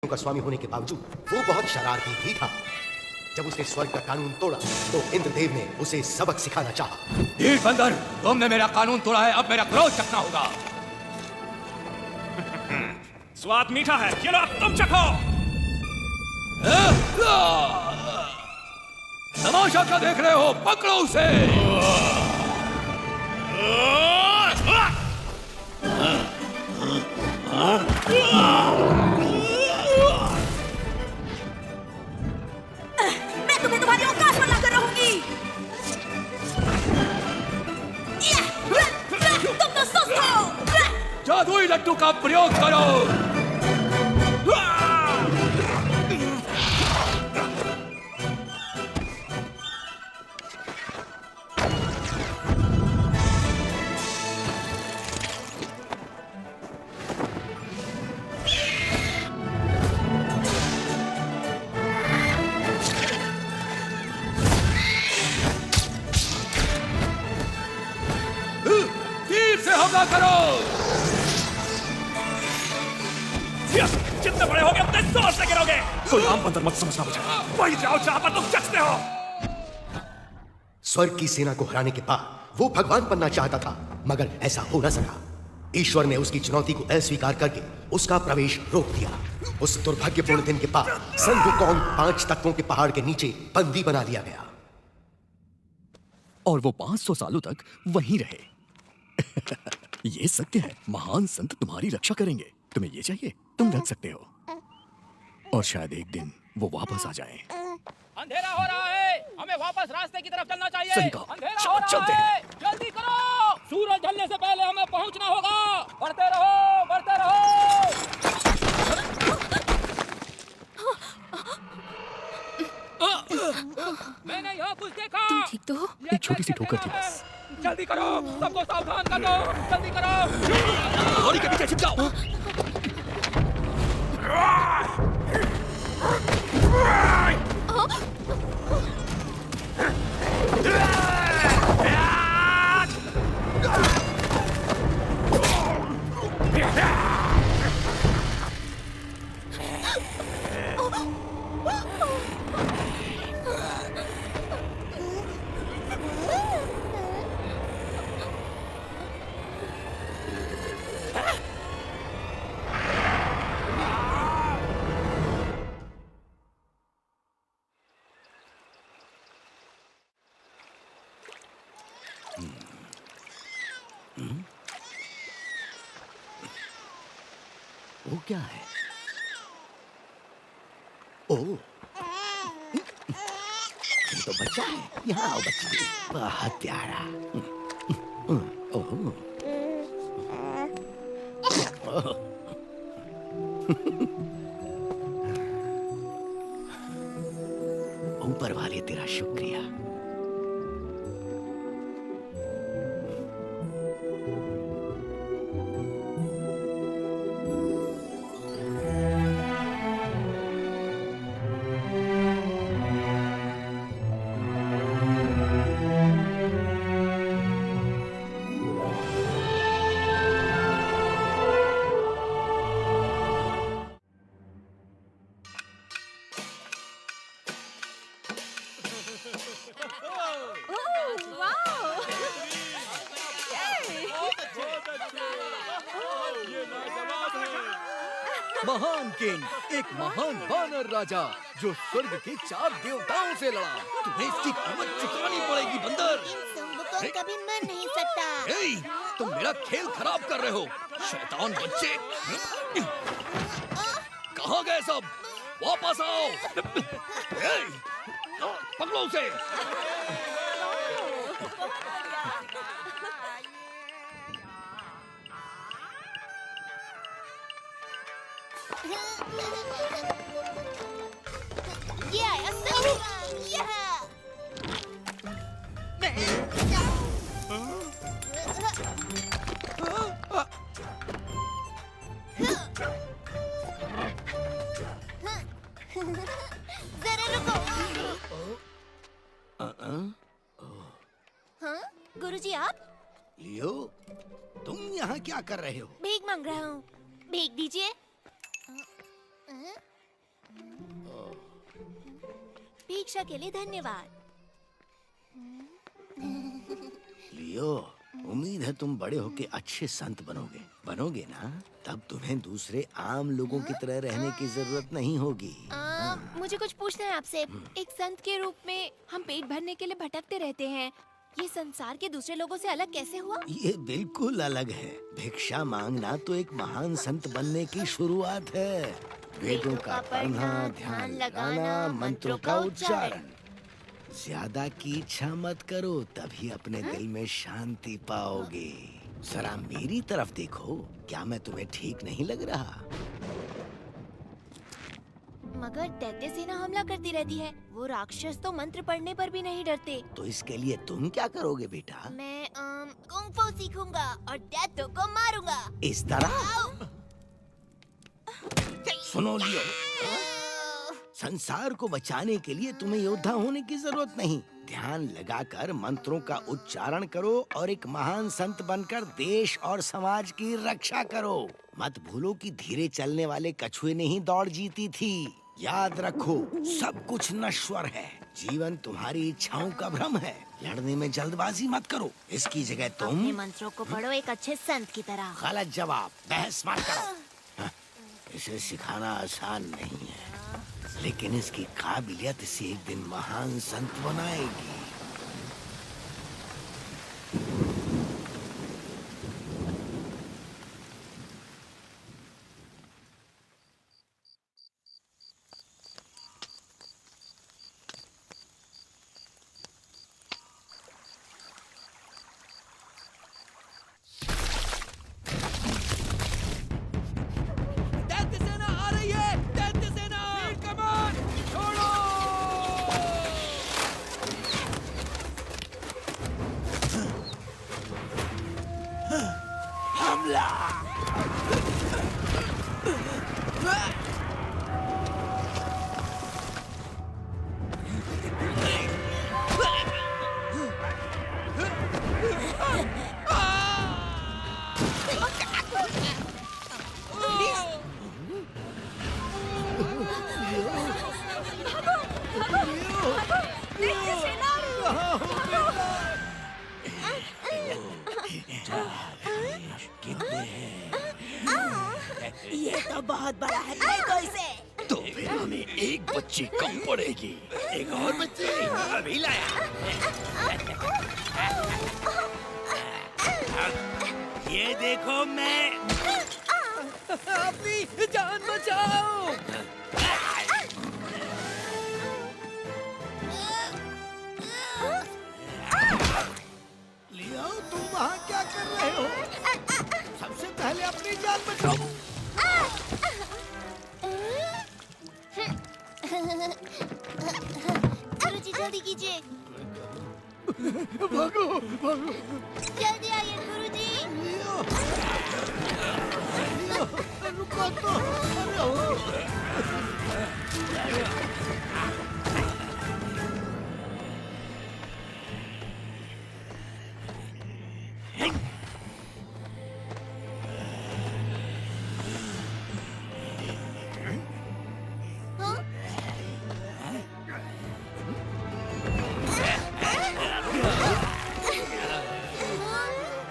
का स्वामी होने के बावजूद वो बहुत शरारती भी था। जब उसने स्वर्ग का कानून तोड़ा तो इंद्रदेव ने उसे सबक सिखाना चाहा। ढीठ बंदर, तुमने मेरा कानून तोड़ा है, अब मेरा क्रोध चखना होगा। स्वाद मीठा है, ये लो अब तुम चखो। तमाशा क्या देख रहे हो, पकड़ो उसे। मैं तुम्हें तुम्हारी औकात पर लाकर रहूंगी। तुम तो सुस्त हो। जादुई लड्डू का प्रयोग करो। करो। जितने बड़े होगे उतने जोर से गिरोगे। कोई आम बंदर मत समझना मुझे, वही जाओ जहां पर तुम जचते हो। स्वर्ग की सेना को हराने के बाद वो भगवान बनना चाहता था, मगर ऐसा हो न सका। ईश्वर ने उसकी चुनौती को अस्वीकार करके उसका प्रवेश रोक दिया। उस दुर्भाग्यपूर्ण दिन के बाद सन वुकोंग 5 तत्वों के पहाड़ के नीचे बंदी बना लिया गया और वो 500 सालों तक वहीं रहे। ये सत्य है, महान संत तुम्हारी रक्षा करेंगे। तुम्हें ये चाहिए, तुम रख सकते हो। और शायद एक दिन वो वापस आ जाए। अंधेरा हो रहा है, हमें वापस रास्ते की तरफ चलना चाहिए। सही कहा। अंधेरा हो रहा है, जल्दी करो। सूरज ढलने से पहले हमें पहुंचना होगा। बढ़ते रहो, बढ़ते रहो। मैंने यहाँ कुछ देखा। तुम ठीक तो हो? एक छोटी सी ठोकर थी बस। जल्दी करो, सबको सावधान कर दो। जल्दी करो। लॉरी के पीछे छिप जाओ। वो क्या है? ओह, ये तो बच्चा है। यहाँ आओ बच्चे, बहुत प्यारा। ओह, ऊपर वाले तेरा शुक्रिया। महान किंग, एक महान वानर राजा जो स्वर्ग के 4 देवताओं से लड़ा। तुम्हें इसकी कीमत चुकानी पड़ेगी बंदर। को कभी मर नहीं सकता। तुम मेरा खेल खराब कर रहे हो, शैतान बच्चे। कहाँ गए सब? वापस आओ। पकड़ो उसे। ये आया सही। जरा रुको। हाँ, गुरुजी आप? लियो, तुम यहाँ क्या कर रहे हो? भीख मांग रहा हूँ। भीख दीजिए। भिक्षा के लिए धन्यवाद। लियो, उम्मीद है तुम बड़े होके अच्छे संत बनोगे। बनोगे ना? तब तुम्हें दूसरे आम लोगों की तरह रहने की जरूरत नहीं होगी। मुझे कुछ पूछना है आपसे। एक संत के रूप में हम पेट भरने के लिए भटकते रहते हैं। ये संसार के दूसरे लोगों से अलग कैसे हुआ? ये बिल्कुल अलग है। भिक्षा मांगना तो एक महान संत बनने की शुरुआत है। वेदों का पढ़ना, ध्यान लगाना, मंत्रों का उच्चारण। ज्यादा की इच्छा मत करो, तभी अपने दिल में शांति पाओगे। जरा मेरी तरफ देखो, क्या मैं तुम्हें ठीक नहीं लग रहा? मगर दैत्य सेना हमला करती रहती है। वो राक्षस तो मंत्र पढ़ने पर भी नहीं डरते। तो इसके लिए तुम क्या करोगे बेटा? मैं कुंग फू सीखूंगा और दैत्यों को मारूंगा। इस तरह? सुनो लियो, संसार को बचाने के लिए तुम्हें योद्धा होने की जरूरत नहीं। ध्यान लगाकर मंत्रों का उच्चारण करो और एक महान संत बनकर देश और समाज की रक्षा करो। मत भूलो कि धीरे चलने वाले कछुए ने ही दौड़ जीती थी। याद रखो, सब कुछ नश्वर है। जीवन तुम्हारी इच्छाओं का भ्रम है। लड़ने में जल्दबाजी मत करो। इसकी जगह तुम अपने मंत्रों को पढ़ो एक अच्छे संत की तरह। गलत जवाब, बहस मत करो। इसे सिखाना आसान नहीं है, लेकिन इसकी काबिलियत इसे एक दिन महान संत बनाएगी। दैत्य सेना आ रही है। दैत्य सेना कमान छोड़ो। हमला! ये तो बहुत बड़ा है। देखो इसे। तो फिर हमें एक बच्ची कम पड़ेगी। एक और बच्चे अभी लाया। ये देखो, मैं अपनी जान बचाओ। लियो, तुम वहाँ क्या कर रहे हो? सबसे पहले अपनी जान बचाओ। गुरुजी जल्दी कीजिए। भागो, भागो। जल्दी आइए गुरुजी। लियो, रुको तो। अरे हो।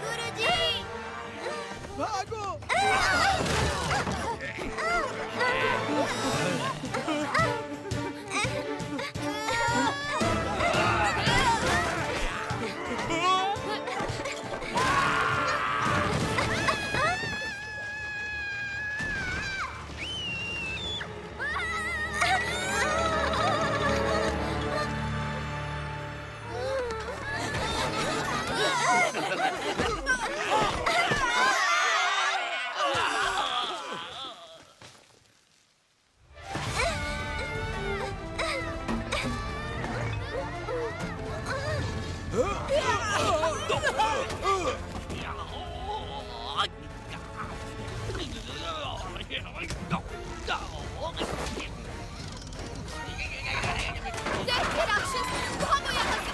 गुरुजी। भागो। दैत्य राक्षस, भागो यहाँ से।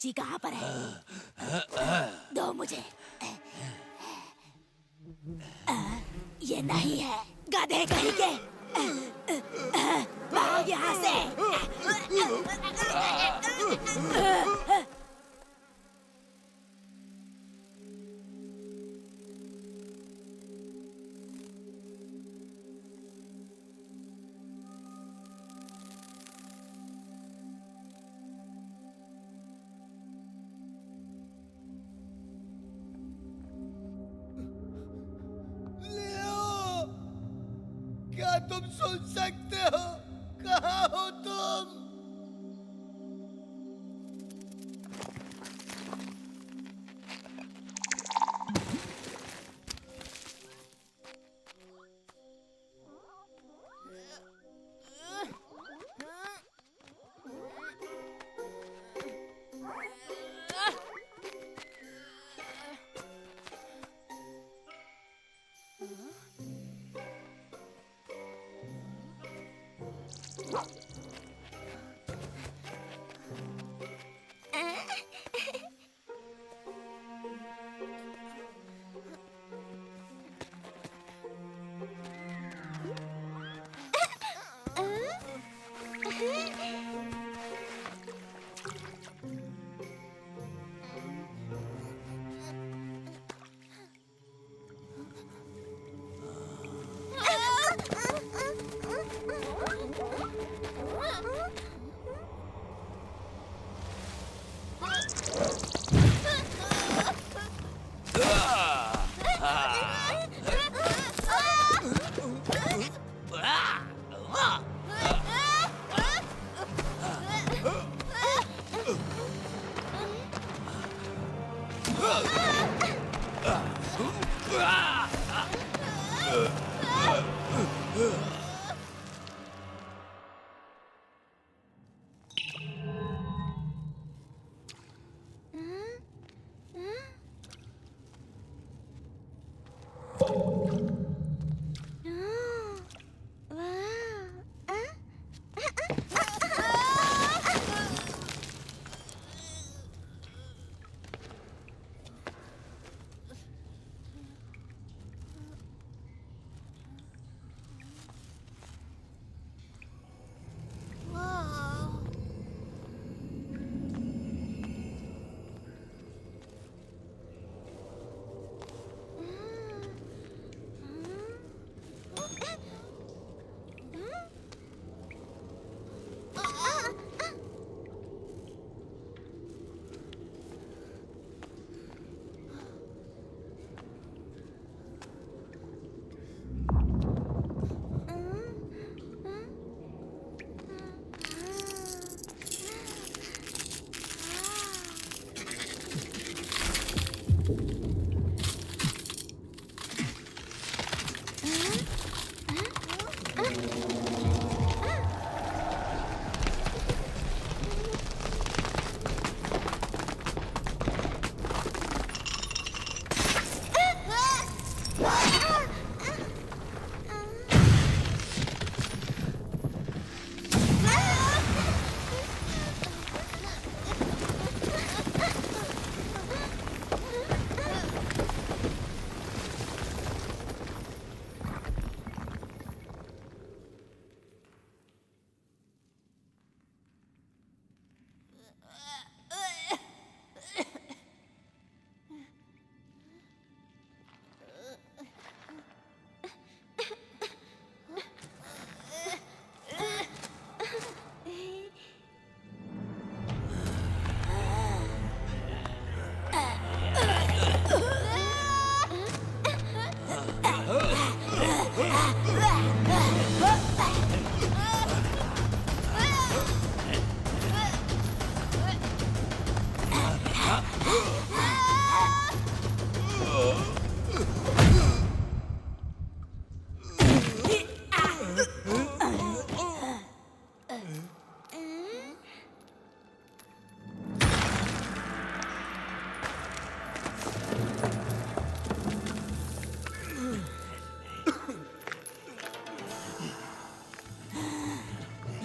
जी कहाँ पर है? दो मुझे। ये नहीं है, गधे कहीं के। भाग यहाँ से। क्या तुम सुन सकते हो? कहाँ हो तुम?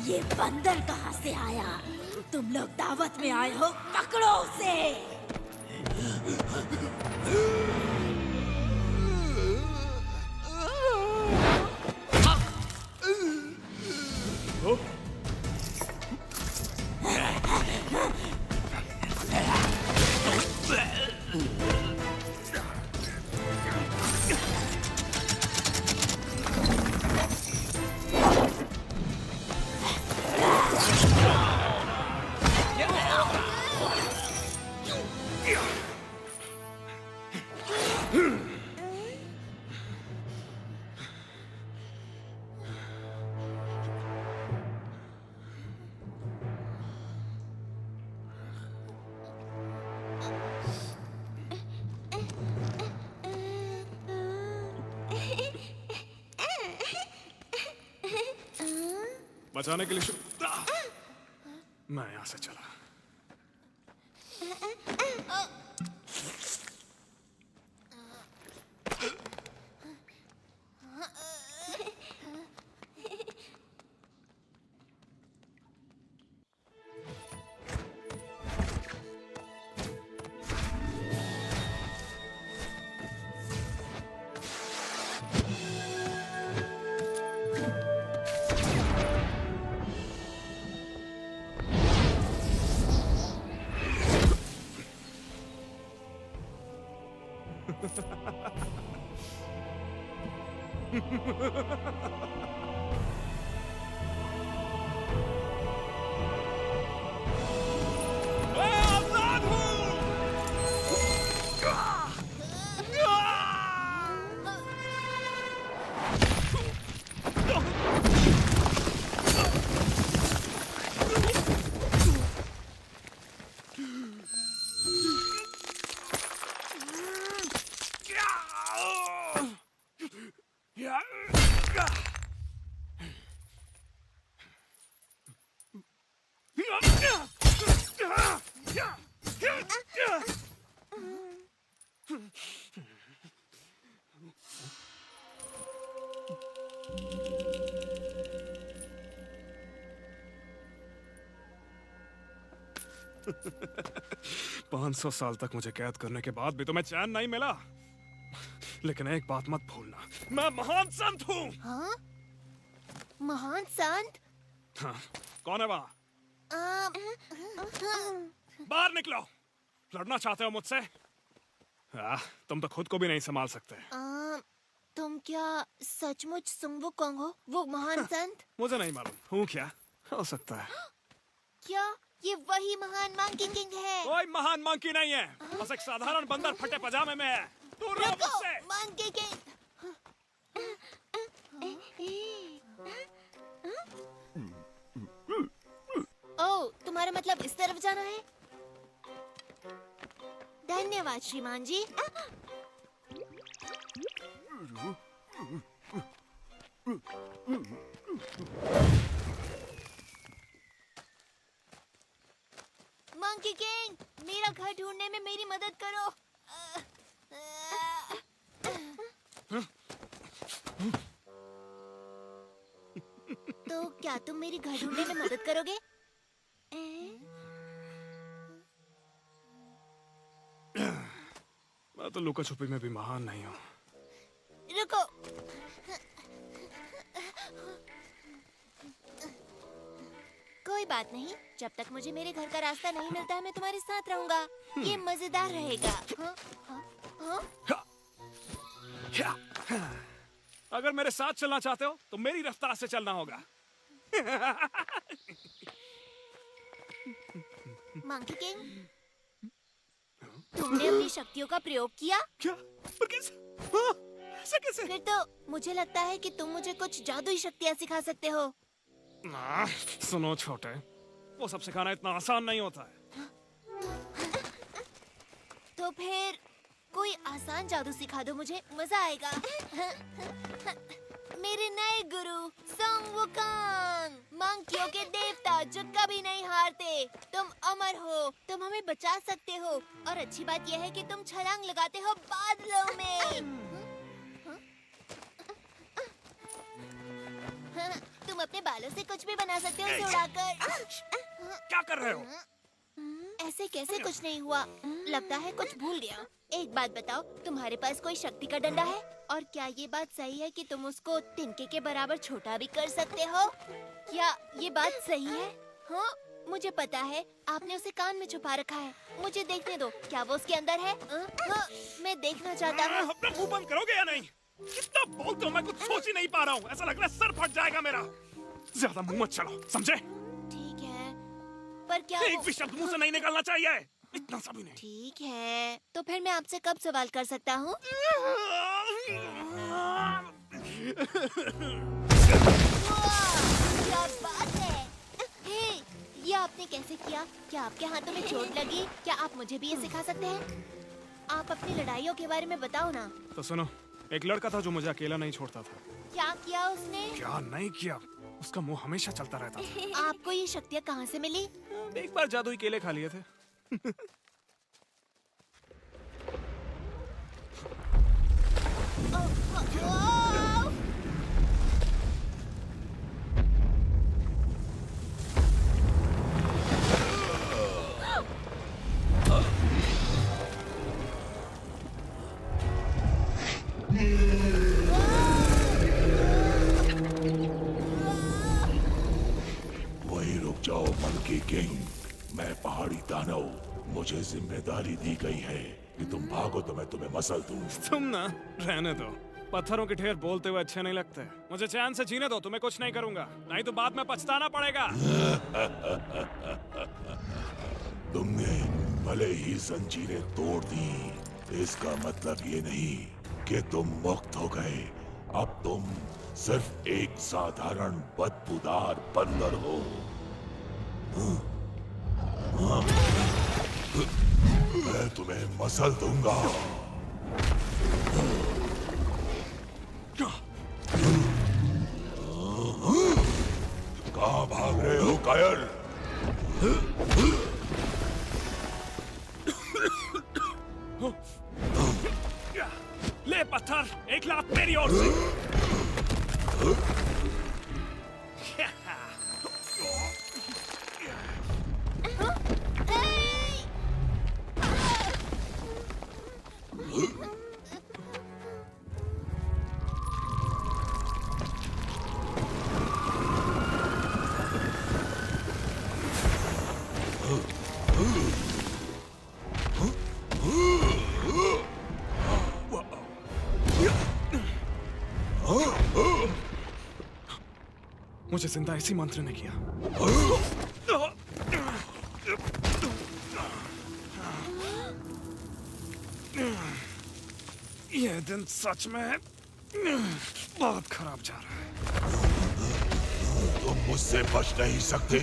ये बंदर कहाँ से आया? तुम लोग दावत में आए हो, पकड़ो उसे। बचाने के लिए मैं यहां से चला। पाँच 500 साल तक मुझे कैद करने के बाद भी तुम्हें चैन नहीं मिला। लेकिन एक बात मत भूलना, मैं महान संत हूँ। हाँ? महान संत? हाँ, कौन है वहाँ? बाहर निकलो। लड़ना चाहते हो मुझसे? तुम तो खुद को भी नहीं संभाल सकते। तुम क्या सचमुच सुंग वुकोंग हो, वो महान संत? मुझे नहीं मालूम हूँ क्या, हो सकता है। क्या ये वही महान मंकी किंग है? कोई महान मंकी नहीं है, बस एक साधारण बंदर फटे पजामे में है। दूर रहो मुझसे। Monkey king. ओह, तुम्हारा मतलब इस तरफ जाना है? धन्यवाद श्रीमान जी। मंकी किंग, मेरा घर ढूंढने में मेरी मदद करो। तो क्या तुम मेरी घर ढूंढने में मदद करोगे? मैं तो लुका छुपी में भी महान नहीं हूँ। रुको। कोई बात नहीं, जब तक मुझे मेरे घर का रास्ता नहीं मिलता है मैं तुम्हारे साथ रहूंगा। ये मजेदार रहेगा। अगर मेरे साथ चलना चाहते हो तो मेरी रफ्तार से चलना होगा। मंकी किंग, तुमने अपनी शक्तियों का प्रयोग किया? क्या? पर कैसे? हाँ, ऐसा कैसे? फिर तो मुझे लगता है कि तुम मुझे कुछ जादुई शक्तियाँ सिखा सकते हो। सुनो छोटे, वो सब सिखाना इतना आसान नहीं होता है। तो फिर कोई आसान जादू सिखा दो मुझे, मजा आएगा। मेरे नए गुरु संग वुकोंग, मंकियों के देवता जो कभी नहीं हारते। तुम अमर हो, तुम हमें बचा सकते हो, और अच्छी बात यह है कि तुम छलांग लगाते हो बादलों में। तुम अपने बालों से कुछ भी बना सकते हो उसे उड़ाकर। क्या कर रहे हो? ऐसे कैसे कुछ नहीं हुआ? लगता है कुछ भूल गया। एक बात बताओ, तुम्हारे पास कोई शक्ति का डंडा है? और क्या ये बात सही है कि तुम उसको तिनके के बराबर छोटा भी कर सकते हो? क्या ये बात सही है? हाँ, मुझे पता है आपने उसे कान में छुपा रखा है। मुझे देखने दो, क्या वो उसके अंदर है? हाँ, मैं देखना चाहता हूँ। अपना मुंह बंद करोगे या नहीं? कितना बोलते हो, मैं कुछ सोच ही नहीं पा रहा हूँ। ऐसा लग रहा है सर फट जाएगा मेरा। ज्यादा मुंह मत चलाओ, समझे? ठीक है, पर क्या एक भी शब्द मुंह से नहीं निकलना चाहिए, इतना सा भी नहीं। ठीक है, तो फिर मैं आपसे कब सवाल कर सकता हूँ? क्या बात है? हे, ये आपने कैसे किया? क्या आपके हाथों में चोट लगी? क्या आप मुझे भी ये सिखा सकते हैं? आप अपनी लड़ाइयों के बारे में बताओ ना। तो सुनो, एक लड़का था जो मुझे अकेला नहीं छोड़ता था। क्या किया उसने? क्या नहीं किया, उसका मुंह हमेशा चलता रहता था। आपको ये शक्तियाँ कहाँ से मिली? एक बार जादुई केले खा लिए थे। वहीं रुक जाओ मंकी किंग। मैं पहाड़ी दानव, मुझे जिम्मेदारी दी गई है कि तुम भागो तो मैं तुम्हें मसल दूं। तुम ना रहने दो, पत्थरों के ढेर बोलते हुए अच्छे नहीं लगते। मुझे चैन से जीने दो, तुम्हें कुछ नहीं करूंगा, नहीं तो बाद में पछताना पड़ेगा। तुमने भले ही जंजीरें तोड़ दी, इसका मतलब ये नहीं कि तुम मुक्त हो गए। अब तुम सिर्फ एक साधारण बदबूदार बंदर हो। मैं तुम्हें मसल दूंगा। कहाँ भाग रहे हो कायर? ले पत्थर, एक लात मेरी ओर से। मुझे जिंदा इसी मंत्र ने किया। ये दिन सच में बहुत खराब जा रहा है। तुम मुझसे बच नहीं सकते।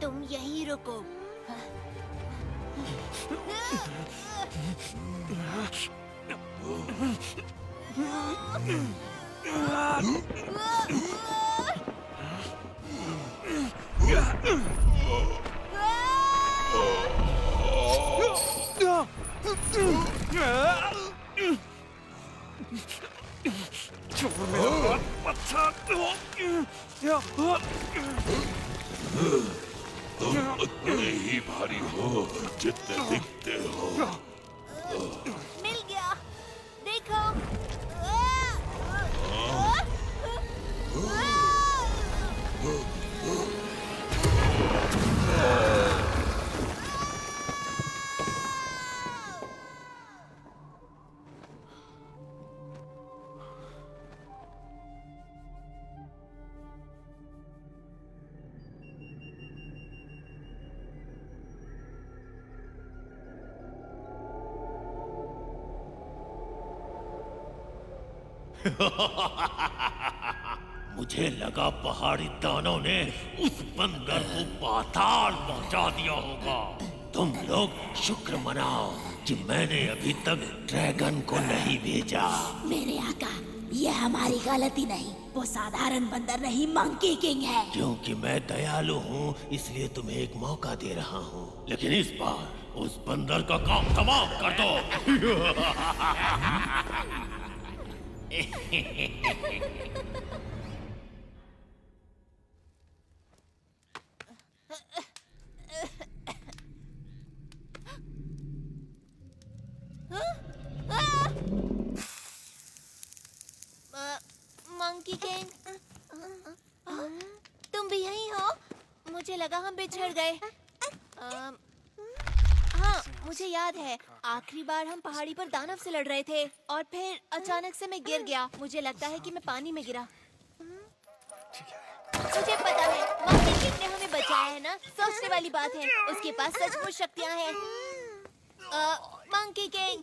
तुम यहीं रुको। तुम उतने ही भारी हो जितने दिखते हो। मिल गया, देखो। मुझे लगा पहाड़ी दानों ने उस बंदर को पाताल पहुंचा दिया होगा। तुम लोग शुक्र मनाओ कि मैंने अभी तक ड्रैगन को नहीं भेजा। मेरे आका, यह हमारी गलती नहीं, वो साधारण बंदर नहीं, मंकी किंग है। क्योंकि मैं दयालु हूँ इसलिए तुम्हें एक मौका दे रहा हूँ, लेकिन इस बार उस बंदर का काम तमाम कर दो। मंकी किंग, तुम भी यहीं हो? मुझे लगा हम बिछड़ गए। हाँ, मुझे याद है आखिरी बार हम पहाड़ी पर दानव से लड़ रहे थे और फिर अचानक से मैं गिर गया। मुझे लगता है कि मैं पानी में गिरा। मुझे पता है मंकी किंग ने हमें बचाया है ना। सोचने वाली बात है, उसके पास सचमुच शक्तियाँ हैं। मंकी किंग,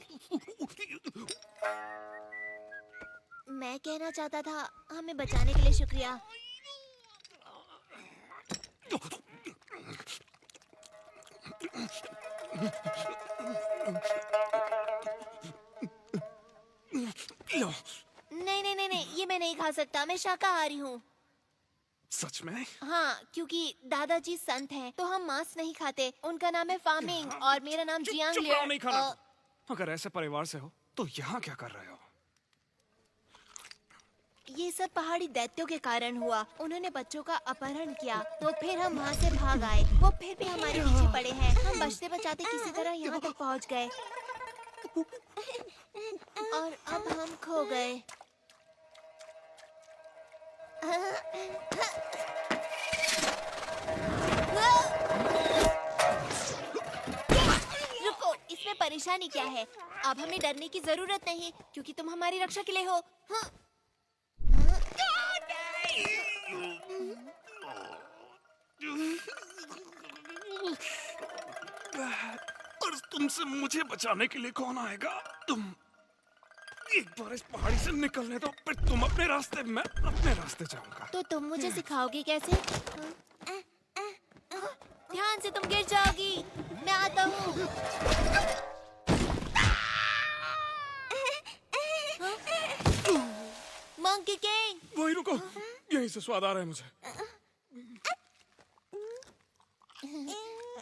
मैं कहना चाहता था हमें बचाने के लिए शुक्रिया। नहीं, ये मैं नहीं खा सकता। मैं शाकाहारी हूँ। सच में? हाँ, क्योंकि दादाजी संत हैं, तो हम मांस नहीं खाते। उनका नाम है फामिंग और मेरा नाम जियांग चुप रहो, नहीं खाना। लियर। अगर ऐसे परिवार से हो तो यहाँ क्या कर रहे हो? ये सब पहाड़ी दैत्यों के कारण हुआ। उन्होंने बच्चों का अपहरण किया, तो फिर हम वहाँ से भाग आए। वो फिर भी हमारे पीछे पड़े हैं। हम बचते बचाते किसी तरह यहाँ तक पहुँच गए और अब हम खो गए। रुको, इसमें परेशानी क्या है? अब हमें डरने की जरूरत नहीं, क्योंकि तुम हमारी रक्षा के लिए हो। हाँ। और तुमसे मुझे बचाने के लिए कौन आएगा? तुम एक बार इस पहाड़ी से निकलने दो, फिर तुम अपने रास्ते, मैं अपने रास्ते जाऊंगा। तो तुम मुझे सिखाओगे कैसे? ध्यान से, तुम गिर जाओगी। मैं आता हूँ। मंकी किंग, वहीं रुको, यहीं से स्वाद आ रहा है मुझे।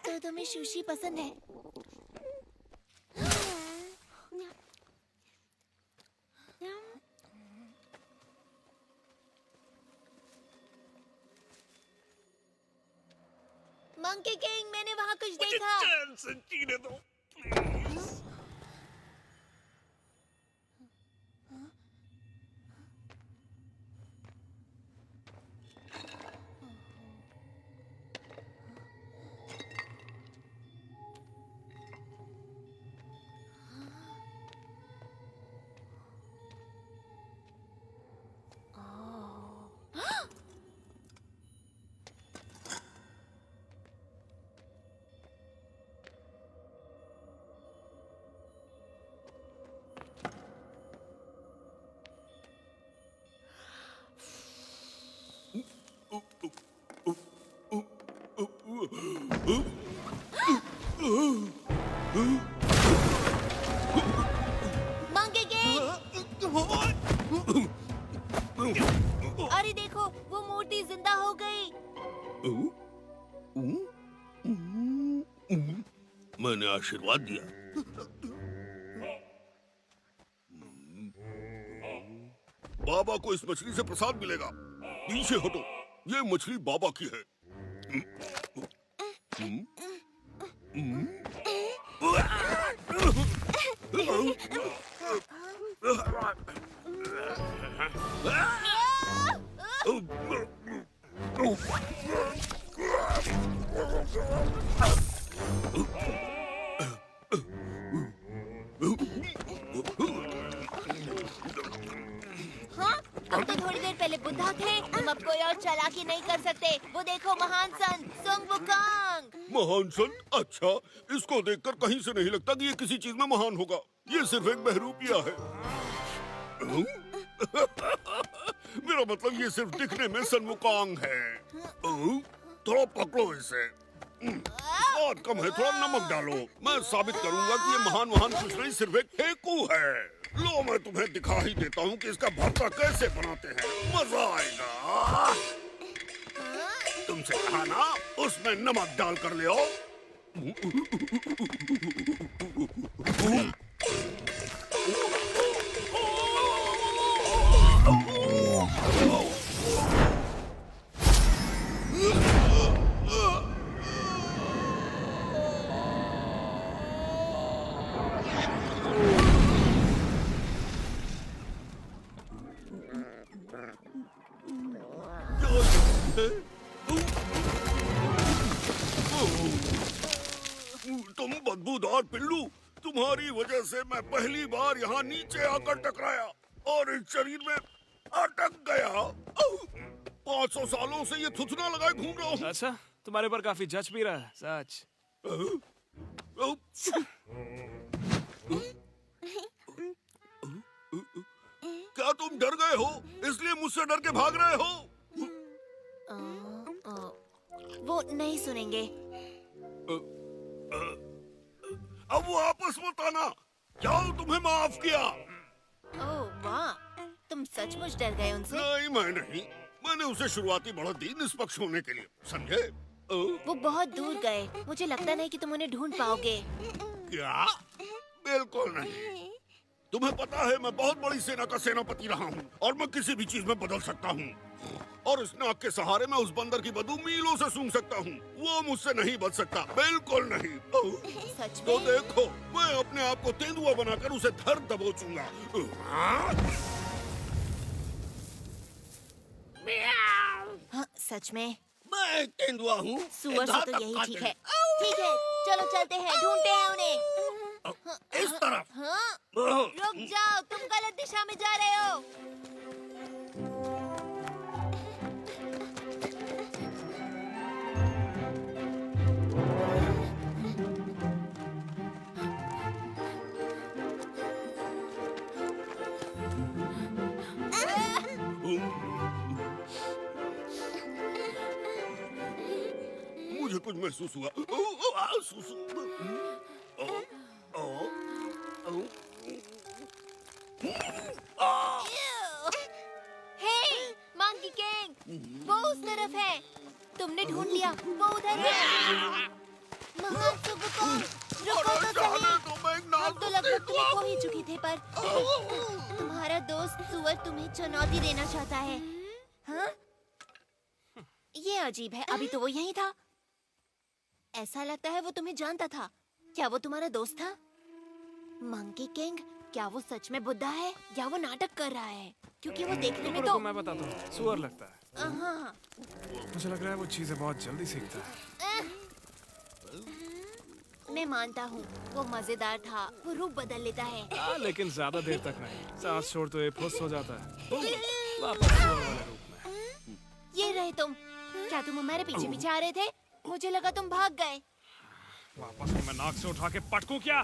तो तुम्हें सुशी पसंद है? मंकी किंग, मैंने वहाँ कुछ देखा। चैन से जीने दो, प्लीज। मंकी किंग, अरे देखो, वो मूर्ति जिंदा हो गई। मैंने आशीर्वाद दिया। बाबा को इस मछली से प्रसाद मिलेगा। पीछे हटो, ये मछली बाबा की है। हाँ, तुम तो थोड़ी देर पहले बुद्धा थे। तुम अब कोई और चालाकी नहीं कर सकते। वो देखो, महान संत सुंग वुकांग। महान संत? अच्छा, इसको देखकर कहीं से नहीं लगता कि ये किसी चीज में महान होगा। ये सिर्फ एक बहरूपिया है। मेरा मतलब ये सिर्फ दिखने में सन वुकोंग है। थोड़ा पकड़ो इसे। स्वाद कम है, थोड़ा नमक डालो। मैं साबित करूंगा कि ये महान कुछ नहीं, सिर्फ एक हेकू है। लो मैं तुम्हें दिखा ही देता हूँ कि इसका भरता कैसे बनाते हैं। मजा आएगा। तुमसे कहा ना, उसमें नमक डाल कर ले आओ। तुम बदबूदार पिल्लू, तुम्हारी वजह से मैं पहली बार यहाँ नीचे आकर टकराया और इस शरीर में अटक गया। 500 सालों से ये थुथना लगाए घूम रहा हूँ। अच्छा, तुम्हारे ऊपर काफी जच भी रहा है, सच। क्या तुम डर गए हो, इसलिए मुझसे डर के भाग रहे हो? वो नहीं सुनेंगे। अब वो आपस मत आना। जाओ, तुम्हें माफ किया। ओह वाह, तुम सचमुच डर गए उनसे? नहीं, मैं नहीं। मैंने उसे शुरुआती बढ़त दी निष्पक्ष होने के लिए, समझे? वो बहुत दूर गए। मुझे लगता नहीं कि तुम उन्हें ढूंढ पाओगे। क्या? बिल्कुल नहीं। तुम्हें पता है मैं बहुत बड़ी सेना का सेनापति रहा हूँ और मैं किसी भी चीज में बदल सकता हूँ। और इस नाक के सहारे मैं उस बंदर की बदबू मीलों से सूंघ सकता हूँ। वो मुझसे नहीं बच सकता, बिल्कुल नहीं। सच में? तो देखो, मैं अपने आप को तेंदुआ बनाकर उसे धर दबोचूंगा। हाँ, सच में? मैं तेंदुआ हूँ। सुअर से तो यही ठीक है। ठीक है, चलो चलते हैं, ढूंढते हैं उन्हें। इस तरफ। हाँ? रुक जाओ, तुम गलत दिशा में जा रहे हो। मुझे कुछ महसूस हुआ। हे, मंकी किंग, वो उस तरफ है। तुमने ढूंढ लिया, वो उधर है। महान सुबुकोंग, रुको तो सही। हम तो लगभग तुम्हें खो ही चुके थे, पर तुम्हारा दोस्त सुअर तुम्हें चुनौती देना चाहता है। हाँ? ये अजीब है, अभी तो वो यहीं था। ऐसा लगता है वो तुम्हें जानता था। क्या वो तुम्हारा दोस्त था? मंकी किंग, क्या वो सच में बुड्ढा है या वो नाटक कर रहा है? क्योंकि वो देखने में तो मैं बताता हूँ, सुअर लगता है। हाँ। मुझे लग रहा है वो चीजें बहुत जल्दी सीखता है। मैं मानता हूँ, वो मजेदार था। वो रूप बदल लेता है। लेकिन ज्यादा देर तक नहीं। सांस छोड़ते हुए फुस हो जाता है। वापस सुअर वाले रूप में। ये रहे तुम। क्या तुम हमारे पीछे पीछे आ रहे थे? मुझे लगा तुम भाग गए। वापस मैं नाक से उठा के पटकूं क्या?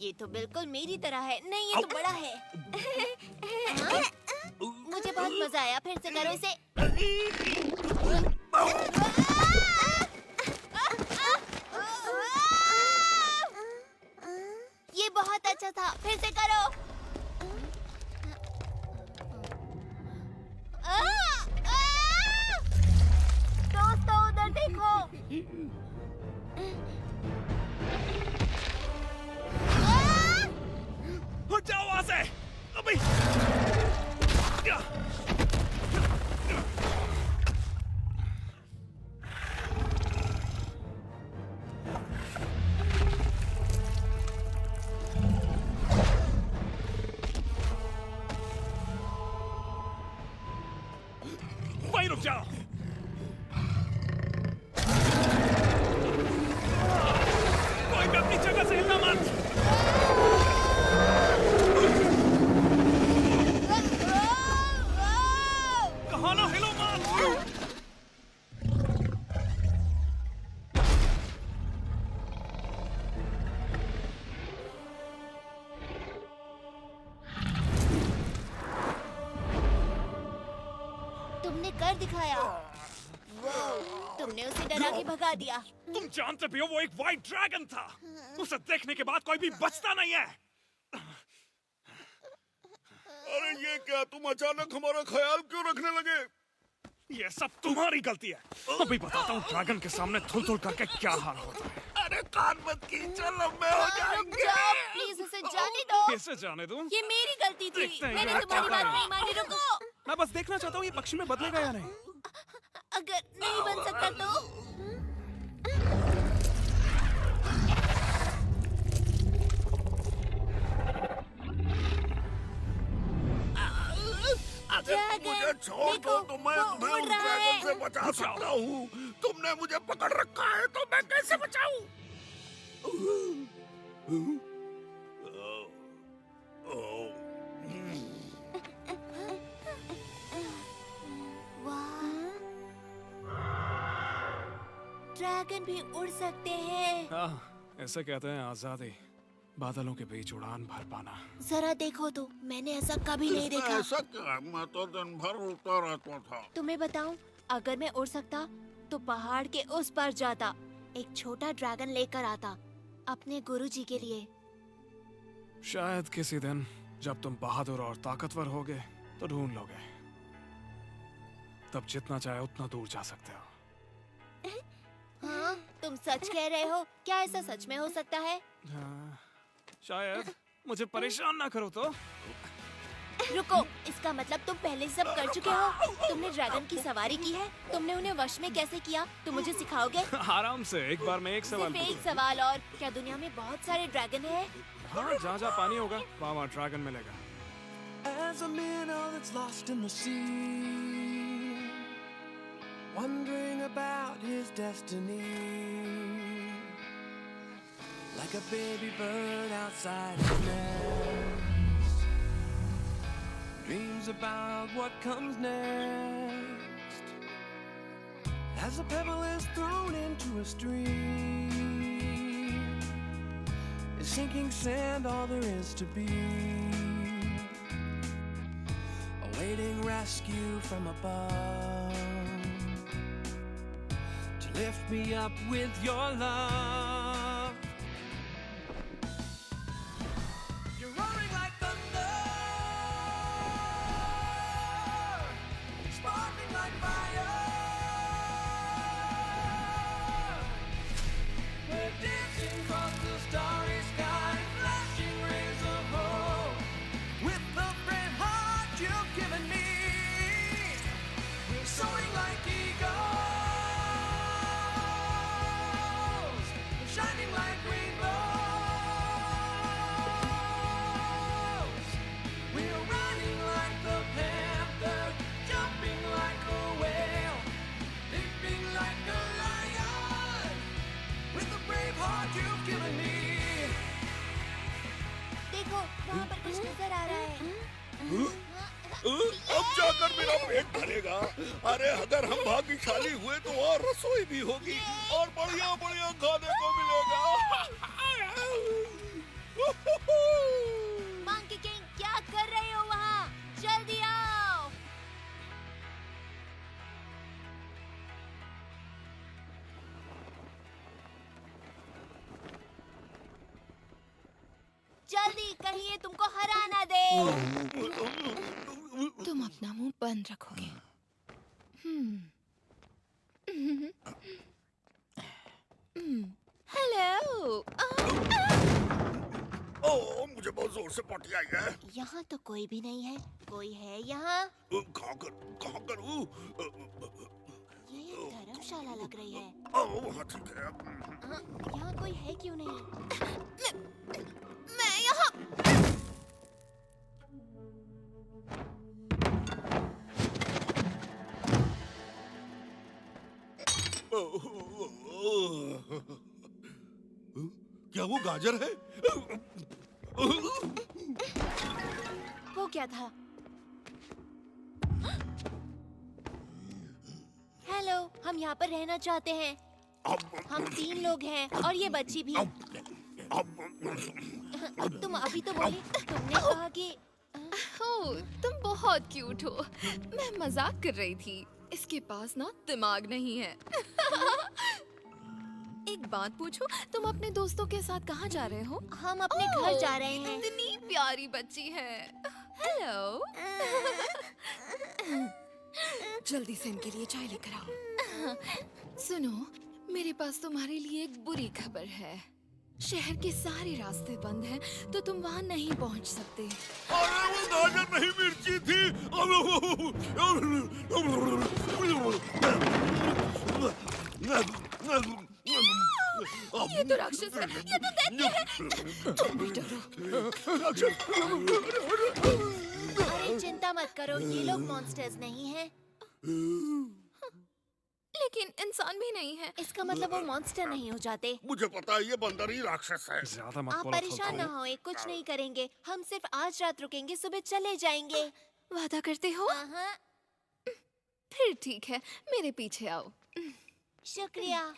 ये तो बिल्कुल मेरी तरह है। नहीं, ये तो बड़ा है। मुझे बहुत मजा आया। फिर से करो इसे। ये बहुत अच्छा था। फिर से करो। दोस्तों, उधर देखो। हट जाओ वहां से। अभी वहीं रुक जाओ। कोई भी अपनी जगह से हिलना मत। कहाँ ना हिलो मत। कर दिखाया। वो तुमने उसे डरा के भगा दिया। तुम जानते भी हो वो एक व्हाइट ड्रैगन था। उसे देखने के बाद कोई भी बचता नहीं है। अरे ये क्या, तुम अचानक हमारा ख्याल क्यों रखने लगे? ये सब तुम्हारी गलती है। अभी बताता हूँ ड्रैगन के सामने थुल-थुल करके क्या हाल होता है। अरे कान मत खींचो, लंबे हो जाएंगे। जाओ, प्लीज उसे जाने दो। कैसे जाने दूं? ये मेरी गलती थी। देखते हैं मैंने ये तुम्हारी क्या बात कर रहा नहीं मानी। रुको। मैं बस देखना चाहता हूँ ये पक्षी में बदलेगा या नहीं। अगर नहीं बन सकता तो? अगर तुम मुझे छोड़ दो तो मैं तुम्हें उस ड्रैगन से बचा सकता हूँ। तुमने मुझे पकड़ रखा है तो मैं कैसे बचाऊं? ड्रैगन भी उड़ सकते हैं। हाँ, ऐसे कहते हैं आजादी, बादलों के बीच उड़ान भर पाना। जरा देखो तो, मैंने ऐसा कभी नहीं देखा। ऐसा क्या? मैं तो दिन भर उड़ता रहता था। तुम्हें बताऊं, अगर मैं उड़ सकता तो पहाड़ के उस पार जाता, एक छोटा ड्रैगन लेकर आता अपने गुरुजी के लिए। शायद किसी दिन जब तुम बहादुर और ताकतवर होगे तो ढूंढ लोगे। तब जितना चाहे उतना दूर जा सकते हो। हाँ, तुम सच कह रहे हो? क्या ऐसा सच में हो सकता है? हाँ, शायद। मुझे परेशान ना करो तो। रुको, इसका मतलब तुम पहले सब कर चुके हो। तुमने ड्रैगन की सवारी की है? तुमने उन्हें वश में कैसे किया? तुम मुझे सिखाओगे? आराम से, एक बार में एक सवाल सिर्फ एक पूछूं। सवाल और, क्या दुनिया में बहुत सारे ड्रैगन हैं? हाँ, जहाँ पानी होगा वहाँ ड्रैगन मिलेगा। As a minnow that's lost in the sea, wondering about his destiny, like a baby bird outside his nest, dreams about what comes next. As a pebble is thrown into a stream, is sinking sand all there is to be, awaiting rescue from above, to lift me up with your love. You're roaring like thunder, sparkling like fire. We're dancing across the starry sky, flashing rays of hope, with the brave heart you've given me. We're soaring like eagles, shining like rainbows. We're running like the panther, jumping like a whale, leaping like a lion, with the brave heart you've given me. देखो, वहाँ पर कुछ नजर आ रहा है। अब जाकर मेरा पेट भरेगा। अरे अगर हम भाग्यशाली हुए तो और रसोई भी होगी और बढ़िया बढ़िया खाने को मिलेगा। मंकी किंग, क्या कर रहे हो वहाँ? जल्दी आओ। जल्दी, कहीं ये तुमको हरा ना दे। तुम अपना मुंह बंद रखोगे। हेलो। ओह, मुझे बहुत जोर से पॉटी आई है। यहाँ तो कोई भी नहीं है। कोई है यहाँ? कहाँ करूँ? ये धर्मशाला लग रही है। ओह, ठीक है। यहाँ कोई है क्यों नहीं? मैं यहाँ। क्या वो गाजर है? वो क्या था? हेलो, हम यहाँ पर रहना चाहते हैं। हम 3 लोग हैं और ये बच्ची भी। तुम अभी तो बोली, तुमने कहा कि तुम बहुत क्यूट हो। मैं मजाक कर रही थी। इसके पास ना दिमाग नहीं है। एक बात पूछूं, तुम अपने दोस्तों के साथ कहाँ जा रहे हो? हम अपने घर जा रहे हैं। इतनी प्यारी बच्ची है। हेलो। जल्दी से इनके लिए चाय लेकर आओ। सुनो, मेरे पास तुम्हारे लिए एक बुरी खबर है। शहर के सारे रास्ते बंद हैं, तो तुम वहाँ नहीं पहुँच सकते। अरे वो गाजर नहीं मिर्ची थी। ये तो राक्षस है, ये तो दैत्य है। तुम भी डरो। अरे चिंता मत करो, ये लोग मॉन्स्टर्स नहीं हैं। लेकिन इंसान भी नहीं है। इसका मतलब वो मॉन्स्टर नहीं हो जाते। मुझे पता है ये बंदर ही राक्षस है। ज्यादा मत आप बोलो परेशान ना होए, कुछ नहीं करेंगे। हम सिर्फ आज रात रुकेंगे, सुबह चले जाएंगे। वादा करते हो? फिर ठीक है, मेरे पीछे आओ। शुक्रिया।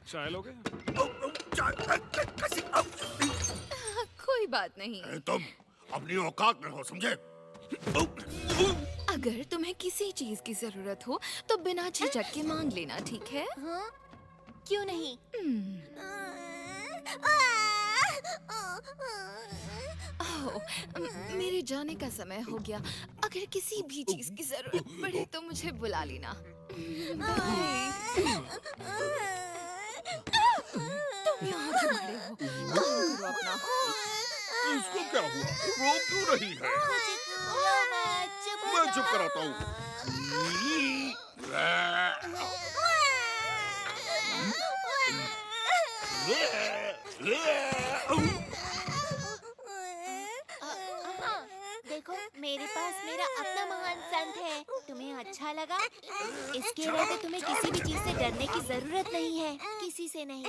चाय लोगे? कोई बात नहीं। तुम अपनी औकात में हो, समझे? अगर तुम्हें किसी चीज की जरूरत हो तो बिना झिझक के मांग लेना, ठीक है? हाँ? क्यों नहीं? मेरे जाने का समय हो गया। अगर किसी भी चीज की जरूरत पड़े तो मुझे बुला लेना। तुम यहाँ क्यों खड़े हो? काम करो अपना। इसको क्या हुआ? रो क्यों रही है? मैं चुप कराता हूँ। देखो, मेरे पास मेरा अपना महान संत है। तुम्हें अच्छा लगा? इसके रहते तुम्हें किसी भी चीज से डरने की जरूरत नहीं है, किसी से नहीं।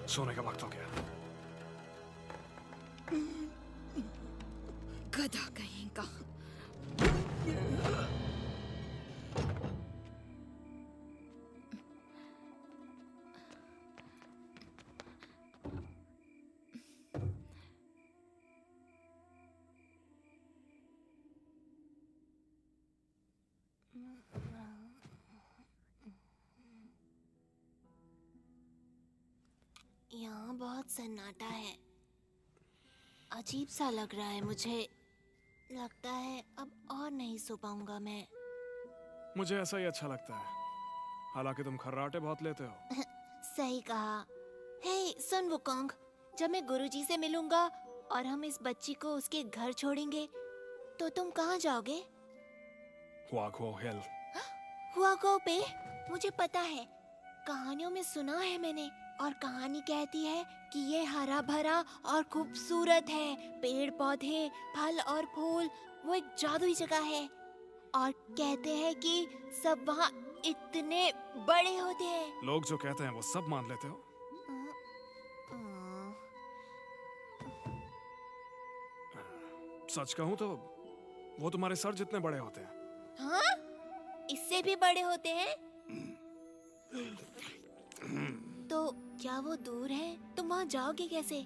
सोने का वक्त हो गया। गधा कहीं का। यहाँ बहुत सन्नाटा है। अजीब सा लग रहा है मुझे। लगता है अब और नहीं सो पाऊंगा मैं। मुझे ऐसा ही अच्छा लगता है। हालांकि तुम खर्राटे बहुत लेते हो। सही कहा। हे सुन वुकोंग, जब मैं गुरुजी से मिलूंगा और हम इस बच्ची को उसके घर छोड़ेंगे तो तुम कहाँ जाओगे? हुआगो हिल। हुआगो पे? मुझे पता है, कहानियों में सुना है मैंने। और कहानी कहती है कि ये हरा भरा और खूबसूरत है। पेड़ पौधे, फल और फूल, वो एक जादुई जगह है। और कहते हैं कि सब वहाँ इतने बड़े होते हैं। लोग जो कहते हैं वो सब मान लेते हो? सच कहूँ तो वो तुम्हारे सर जितने बड़े होते हैं। हाँ? इससे भी बड़े होते हैं? तो क्या वो दूर है? तुम वहाँ जाओगे कैसे?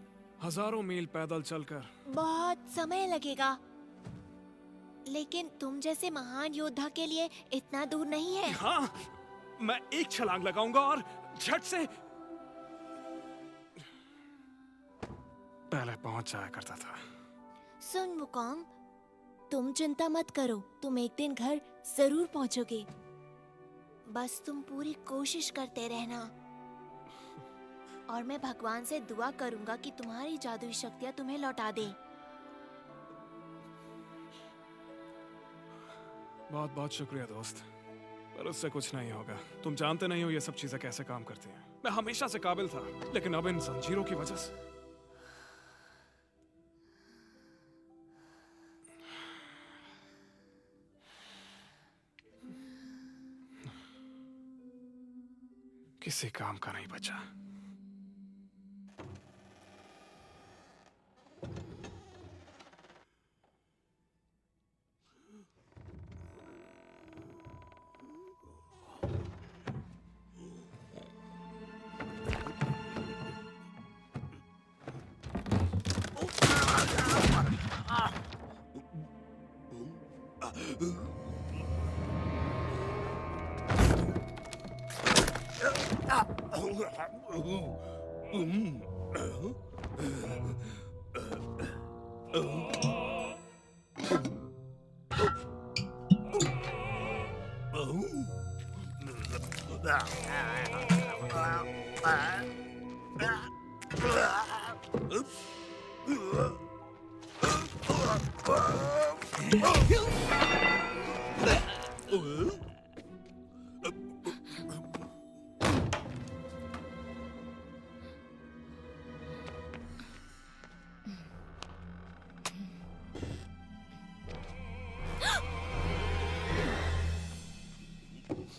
हजारों मील पैदल चलकर। बहुत समय लगेगा। लेकिन तुम जैसे महान योद्धा के लिए इतना दूर नहीं है। हाँ, मैं एक छलांग लगाऊंगा और झट से पहले पहुंच जाया करता था। सुन वुकोंग, तुम चिंता मत करो, तुम एक दिन घर जरूर पहुंचोगे। बस तुम पूरी कोशिश करते रहना। और मैं भगवान से दुआ करूंगा कि तुम्हारी जादुई शक्तियां तुम्हें लौटा दे। बहुत बहुत शुक्रिया दोस्त, पर उससे कुछ नहीं होगा। तुम जानते नहीं हो ये सब चीजें कैसे काम करती हैं। मैं हमेशा से काबिल था, लेकिन अब इन जंजीरों की वजह से। किसी काम का नहीं बचा।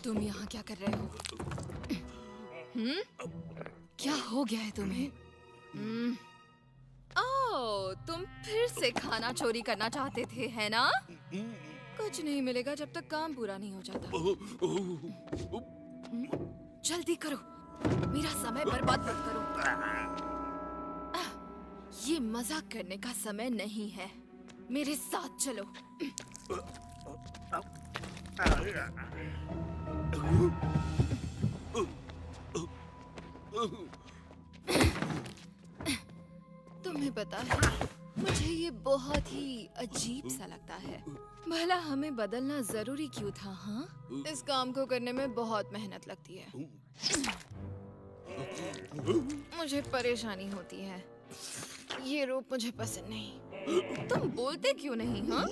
तुम यहाँ क्या कर रहे हो? क्या हो गया है तुम्हें? ओह, तुम फिर से खाना चोरी करना चाहते थे, है ना? कुछ नहीं मिलेगा जब तक काम पूरा नहीं हो जाता। जल्दी करो, मेरा समय बर्बाद मत करो। ये मजाक करने का समय नहीं है। मेरे साथ चलो। तुम्हें पता है, मुझे ये बहुत ही अजीब सा लगता है। भला हमें बदलना जरूरी क्यों था? हाँ, इस काम को करने में बहुत मेहनत लगती है। मुझे परेशानी होती है। ये रूप मुझे पसंद नहीं। तुम बोलते क्यों नहीं? हाँ,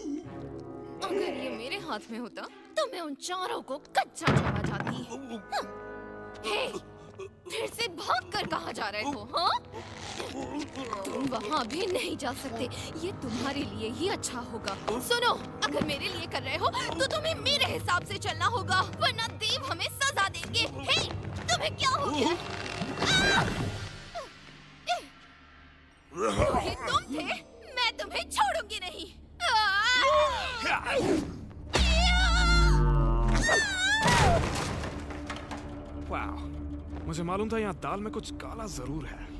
अगर ये मेरे हाथ में होता तो मैं उन चारों को कच्चा छोड़ा जाती। हाँ। हे, फिर से भागकर कहाँ जा रहे हो? हाँ? तुम वहाँ भी नहीं जा सकते। ये तुम्हारे लिए ही अच्छा होगा। सुनो, अगर मेरे लिए कर रहे हो तो तुम्हें मेरे हिसाब से चलना होगा, वरना देव हमें सजा देंगे। हे, तुम्हें क्या हो गया? ये तुम थे? मैं तुम्हें छोड़ूंगी नहीं। वाह, मुझे मालूम था यहाँ दाल में कुछ काला जरूर है।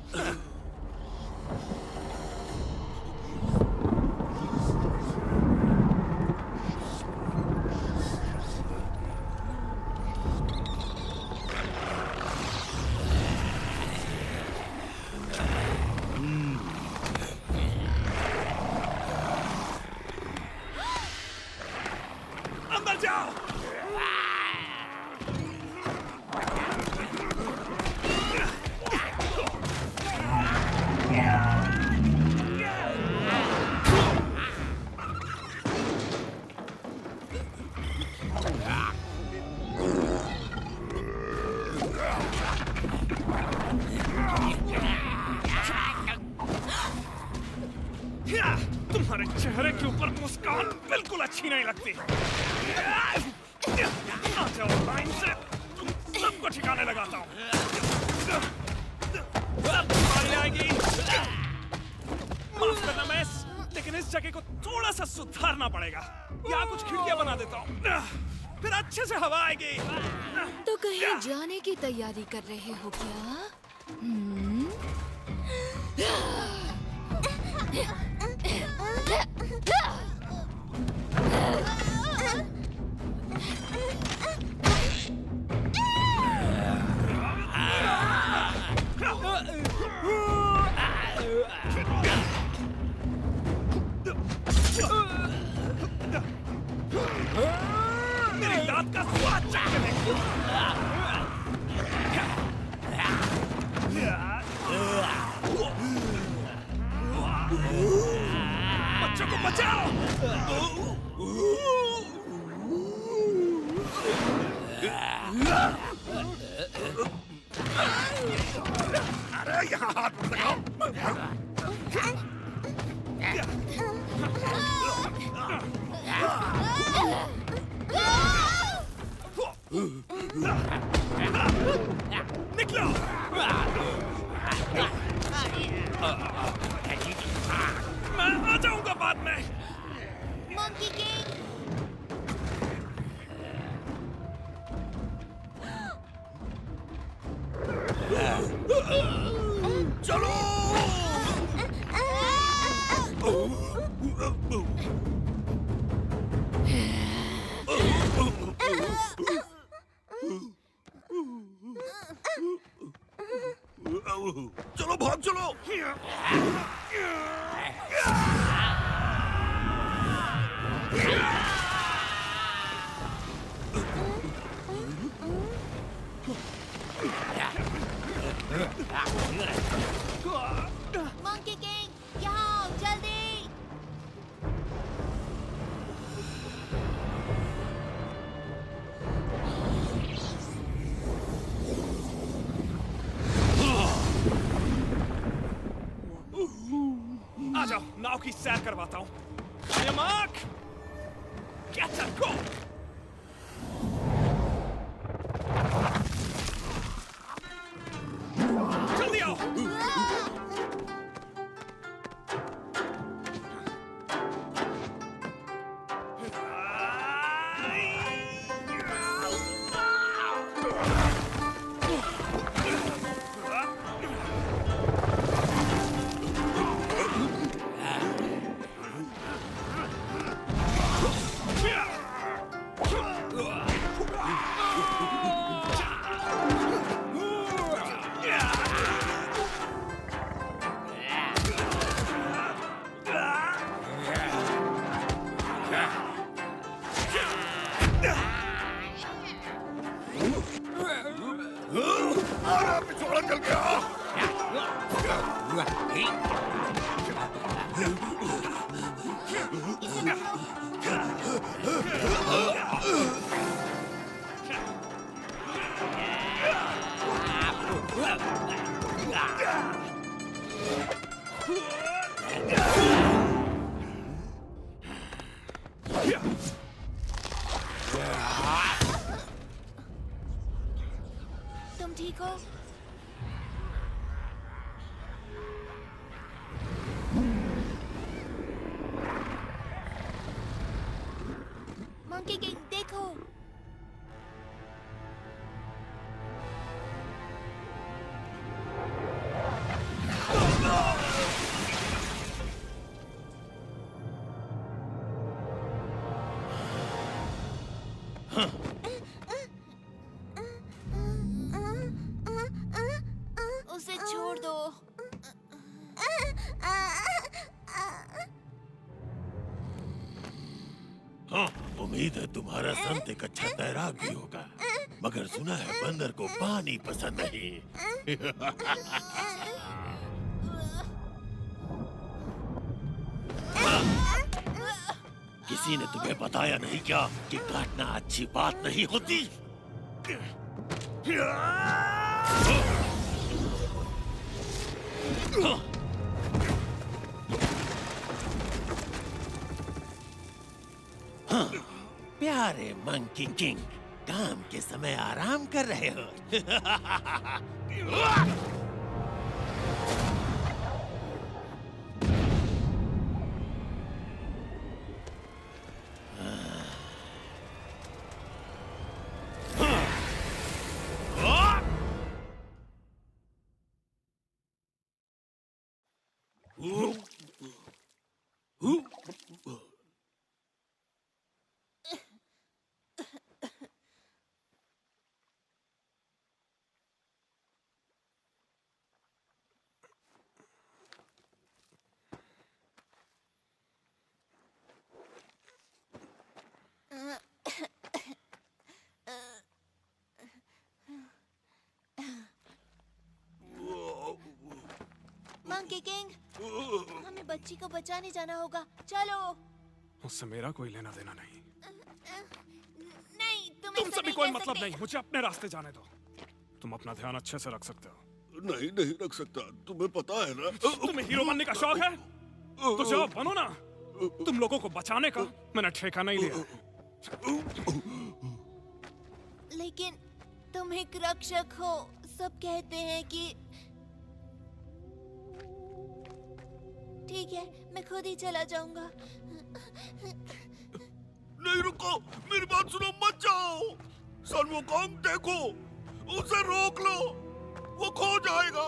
अंदर जाओ। तुम्हारे चेहरे के ऊपर मुस्कान बिल्कुल अच्छी नहीं लगती। आ जाओ लाइन से, तुम सबको ठिकाने लगाता हूँ। बारी आएगी। माफ करना मैस, लेकिन इस जगह को थोड़ा सा सुधारना पड़ेगा। यहाँ कुछ खिड़कियाँ बना देता हूँ, फिर अच्छे से हवा आएगी। तो कहीं जाने की तैयारी कर रहे हो क्या? मेरी लात का स्वाद चखने देखो। बच्चों को बचाओ। अरे यहाँ हाथ मत लगाओ। निकलो। मैं आ जाऊंगा बाद में। Monkey king. चलो। चलो। मंकी किंग, यहाँ आओ, जल्दी। आ जाओ, नाव की सैर करवाता हूँ। Mark, get her, go! जल्दी आओ। अरे पिछवाड़ा चल गया। तुम ठीक हो? मंकी किंग, देखो। उसे छोड़ दो। हाँ, उम्मीद है तुम्हारा संत एक अच्छा तैराक भी होगा, मगर सुना है बंदर को पानी पसंद नहीं। किसी ने तुम्हें बताया नहीं क्या कि काटना अच्छी बात नहीं होती? हाँ, प्यारे मंकी किंग, काम के समय आराम कर रहे हो। मंकी किंग, हमें बच्ची को बचाने जाना होगा। चलो। उससे मेरा कोई लेना देना नहीं। नहीं, तुमसे भी कोई मतलब नहीं। मुझे अपने रास्ते जाने दो। तुम अपना ध्यान अच्छे से रख सकते हो। नहीं, नहीं रख सकता। तुम्हें पता है ना। तुम्हें हीरो बनने का शौक है तो जाओ बनो ना। तुम लोगों को बचाने का मैंने ठेका नहीं लिया। लेकिन तुम एक रक्षक हो। सब कहते हैं कि ठीक है, मैं खुद ही चला जाऊंगा। नहीं रुको, मेरी बात सुनो, मत जाओ। सन वुकोंग देखो, उसे रोक लो, वो खो जाएगा।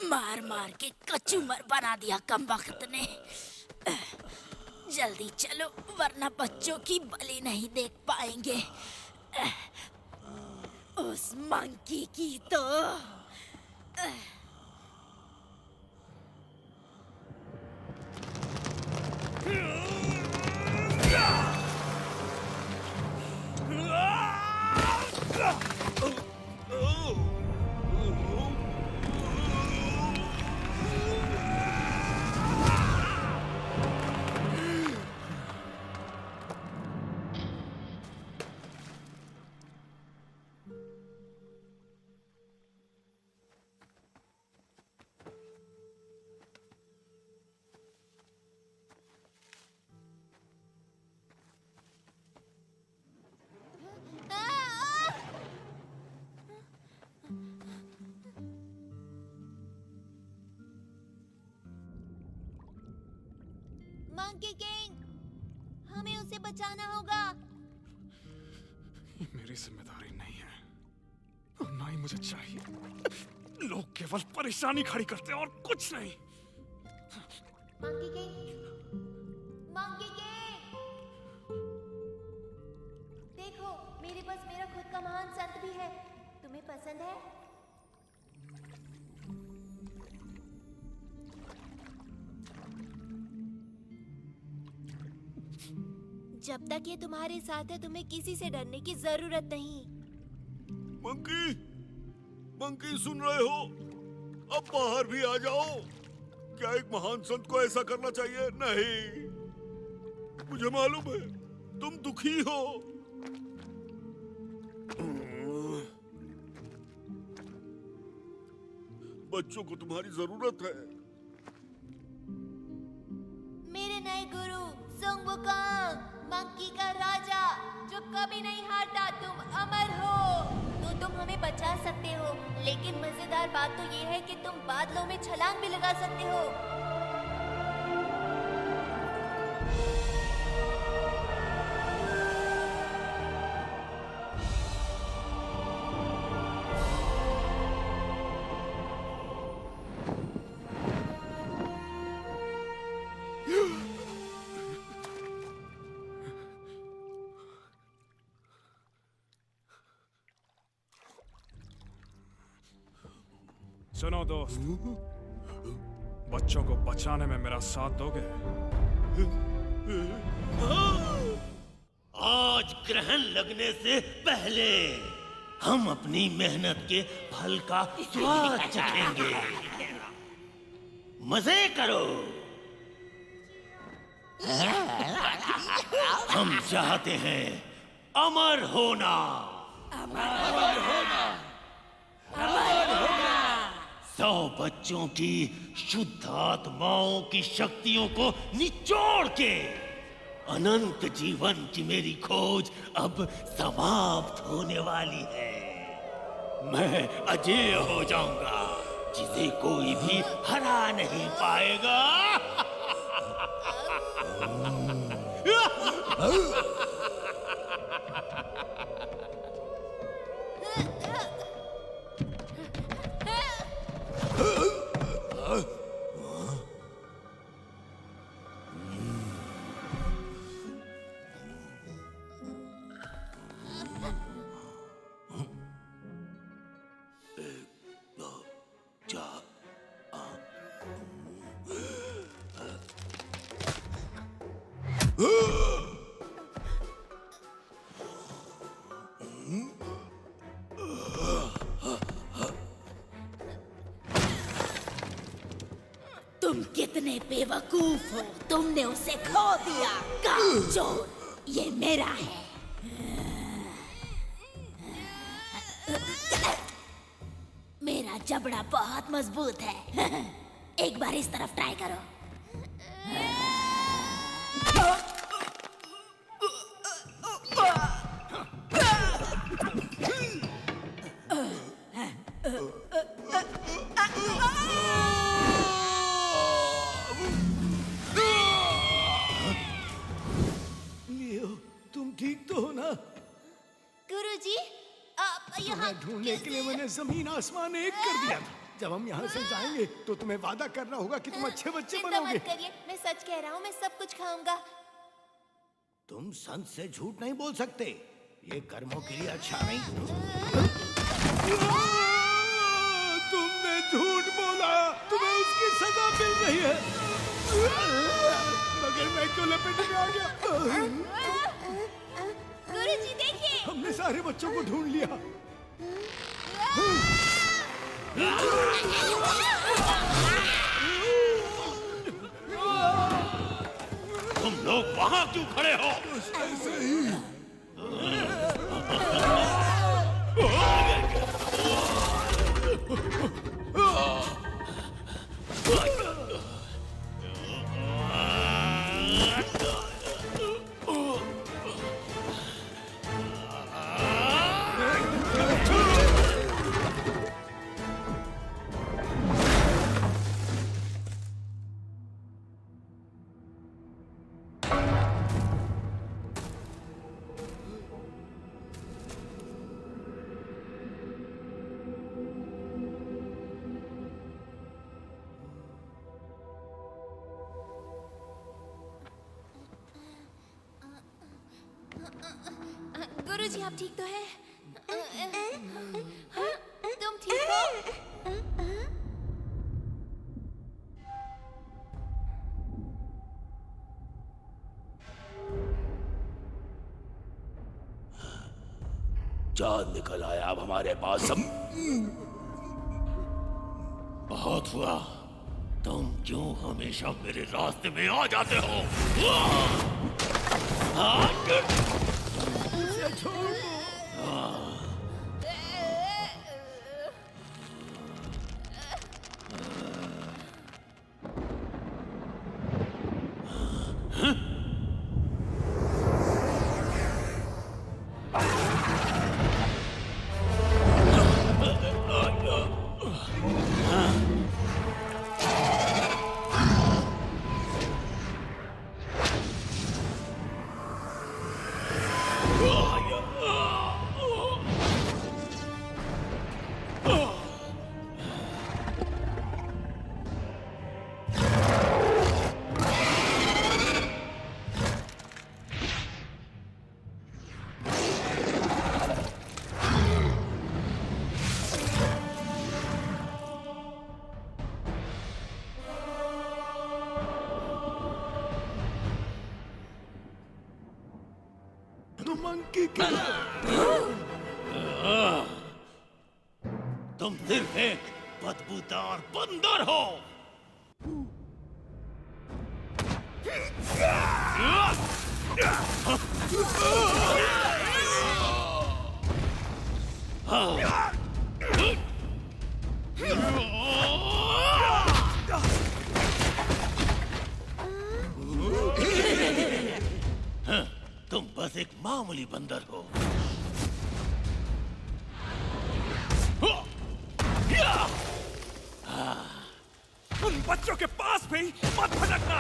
मार मार के कचूमर बना दिया कमबख्त ने। जल्दी चलो वरना बच्चों की बलि नहीं देख पाएंगे। उस मंकी की तो मंकी किंग, हमें उसे बचाना होगा। ये मेरी जिम्मेदारी नहीं है और ना ही मुझे चाहिए। लोग केवल परेशानी खड़ी करते हैं और कुछ नहीं। मंकी किंग, मंकी किंग, देखो मेरे पास मेरा खुद का महान संत भी है। तुम्हें पसंद है? जब तक ये तुम्हारे साथ है तुम्हें किसी से डरने की जरूरत नहीं। मंकी, मंकी सुन रहे हो? अब बाहर भी आ जाओ। क्या एक महान संत को ऐसा करना चाहिए? नहीं, मुझे मालूम है तुम दुखी हो। बच्चों को तुम्हारी जरूरत है। मेरे नए गुरु सुंग वुकोंग, मंकी का राजा जो कभी नहीं हारता, तुम अमर हो। तो तुम हमें बचा सकते हो, लेकिन मजेदार बात तो ये है कि तुम बादलों में छलांग भी लगा सकते हो। सुनो दोस्त, बच्चों को बचाने में मेरा साथ दोगे? आज ग्रहण लगने से पहले हम अपनी मेहनत के फल का स्वाद चखेंगे। मजे करो। हम चाहते हैं अमर होना। अमर होना। 100 बच्चों की शुद्ध आत्माओं की शक्तियों को निचोड़ के अनंत जीवन की मेरी खोज अब समाप्त होने वाली है। मैं अजेय हो जाऊंगा, जिसे कोई भी हरा नहीं पाएगा। तुम कितने बेवकूफ हो, तुमने उसे खो दिया। कामचोर, ये मेरा है। मेरा जबड़ा बहुत मजबूत है। एक बार इस तरफ ट्राई करो। तुम ठीक तो हो ना? गुरुजी, आप यहाँ ढूंढने के लिए मैंने जमीन आसमान एक कर दिया था। जब हम यहाँ से जाएंगे तो तुम्हें वादा करना होगा कि तुम अच्छे बच्चे चिंता बनोगे। मत करिए, मैं सच कह रहा हूँ, मैं सब कुछ खाऊंगा। तुम संत से झूठ नहीं बोल सकते, ये कर्मों के लिए अच्छा नहीं। तुमने झूठ बोला, तुम्हें उसकी सजा मिल रही है। मगर मैं क्यों लपेटे में आ गया? गुरुजी देखिए, हमने सारे बच्चों को ढूंढ लिया। तुम लोग वहां क्यों खड़े हो? ऐसे ही। गुरुजी आप ठीक तो हैं? तुम ठीक हो? चांद निकल आया अब हमारे पास सब। बहुत हुआ, तुम क्यों हमेशा मेरे रास्ते में आ जाते हो? तुम सिर्फ एक बदबूदार बंदर हो। तुम बस एक मामूली बंदर हो। उन बच्चों के पास भी मत भटकना।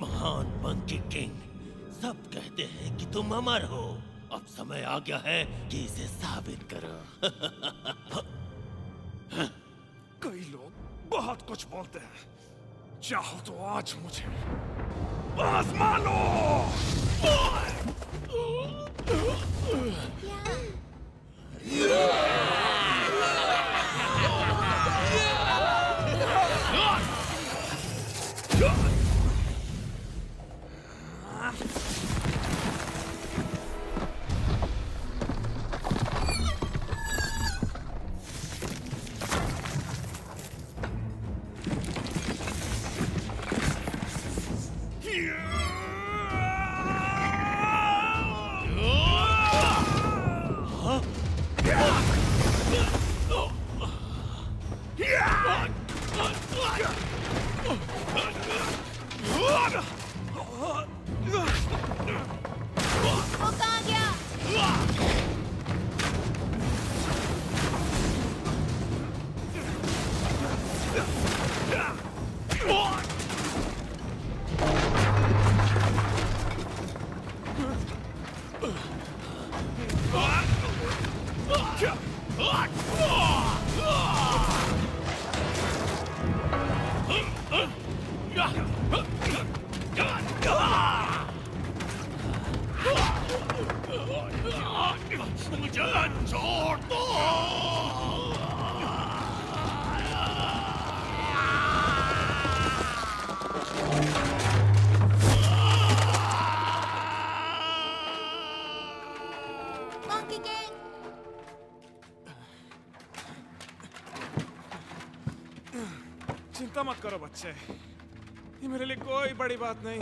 महान मंकी किंग, सब कहते हैं कि तुम अमर हो। अब समय आ गया है कि इसे साबित करो। कई लोग बहुत कुछ बोलते हैं, चाहो तो आज मुझे आजमा लो। चिंता मत करो बच्चे, ये मेरे लिए कोई बड़ी बात नहीं।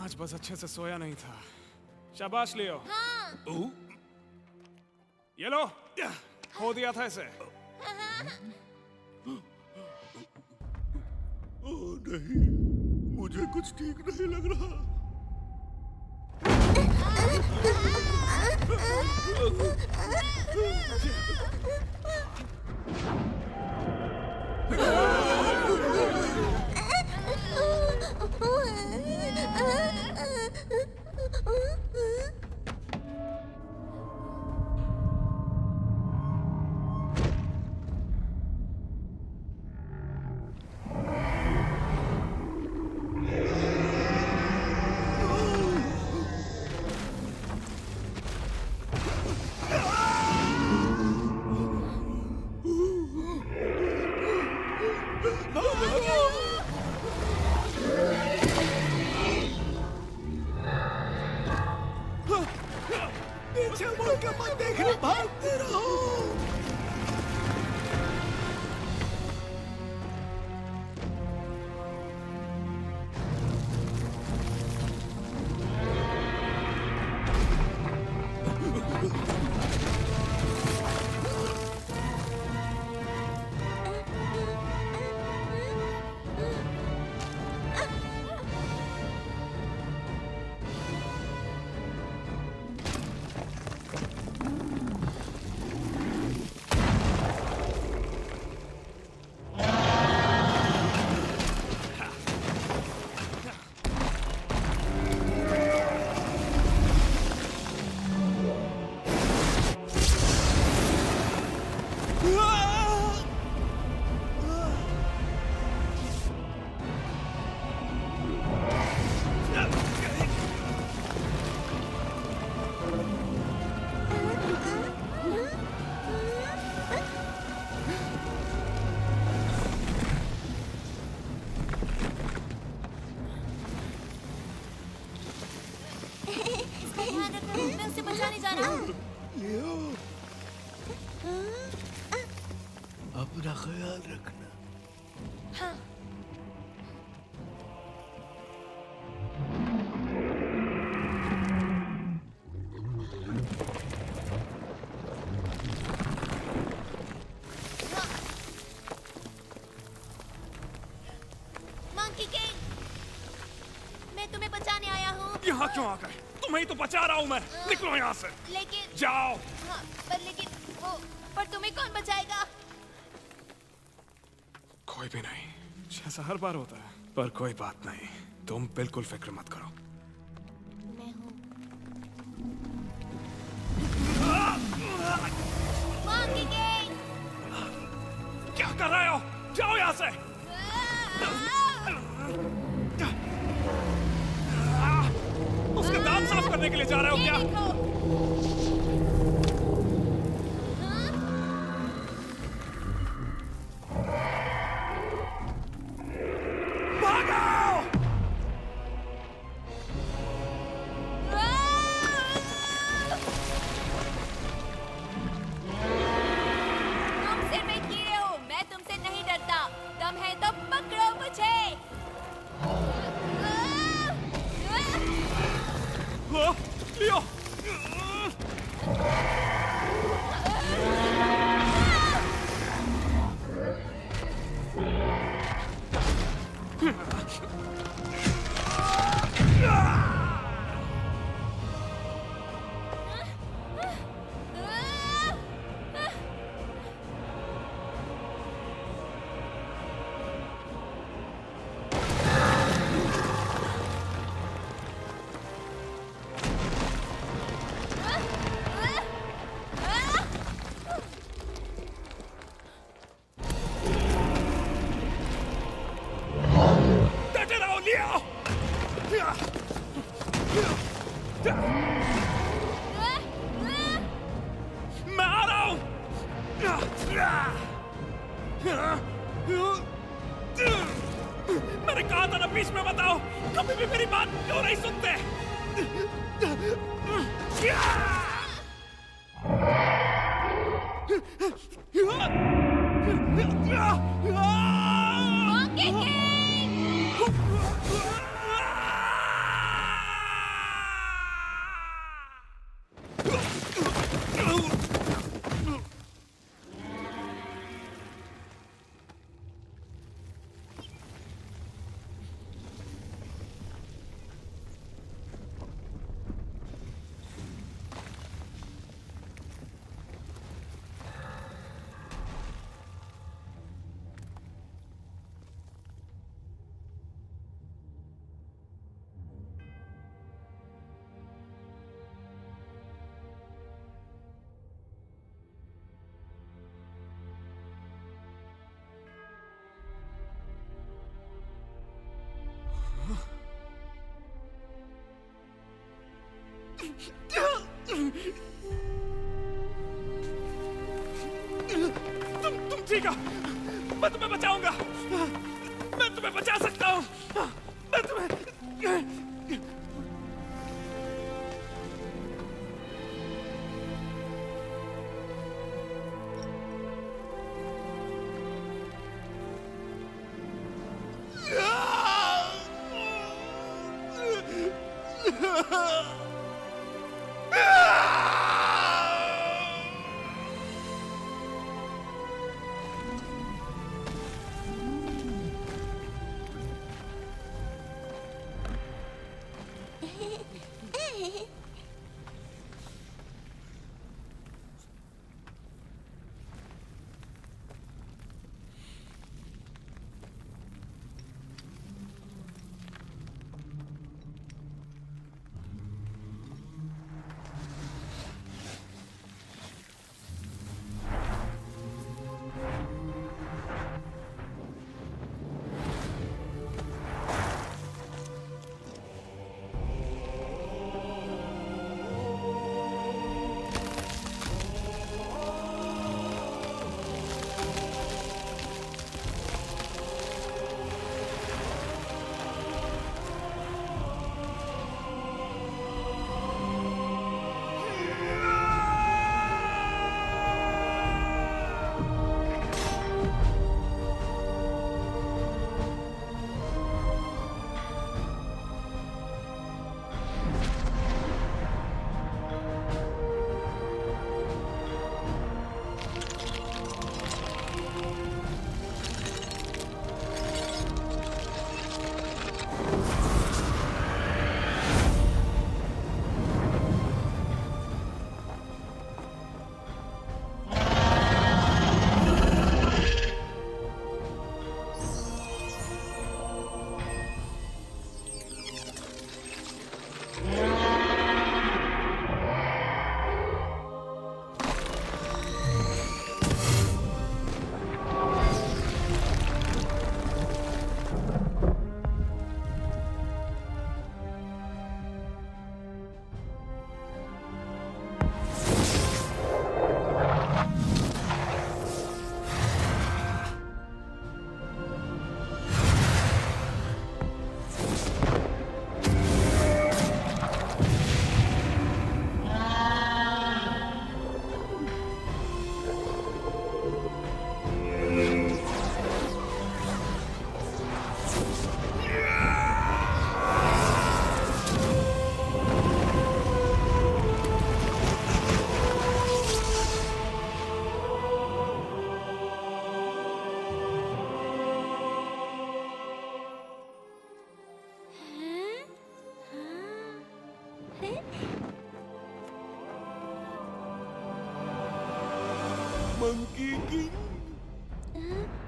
आज बस अच्छे से सोया नहीं था। शाबाश लियो। हाँ। ये लो, खो दिया था इसे। ओह नहीं, मुझे कुछ ठीक नहीं लग रहा। पीछे मुड़ के मत देखना, भागते रहो। मैं उसे बचाने जा रहा हूँ। लियो, अपना ख्याल रखना। हाँ। मंकी किंग, मैं तुम्हें बचाने आया हूँ। यहाँ क्यों आ गए? तुम्हें ही तो बचा रहा हूँ मैं। निकलो यहाँ से। लेकिन जाओ। हाँ, पर तुम्हें कौन बचाएगा? कोई भी नहीं, जैसा हर बार होता है। पर कोई बात नहीं, तुम बिल्कुल फिक्र मत करो। मैं हूँ। क्या कर रहे हो? जाओ यहाँ से। उसके दांत साफ करने के लिए जा रहे हो क्या? लियो। मैं आ रहा हूं। मैंने कहा था ना बीच में बताओ, कभी भी मेरी बात क्यों नहीं सुनते? तुम ठीक हो? मैं तुम्हें बचाऊंगा। मैं तुम्हें बचा सकता हूँ। मैं तुम्हें मंकी किंग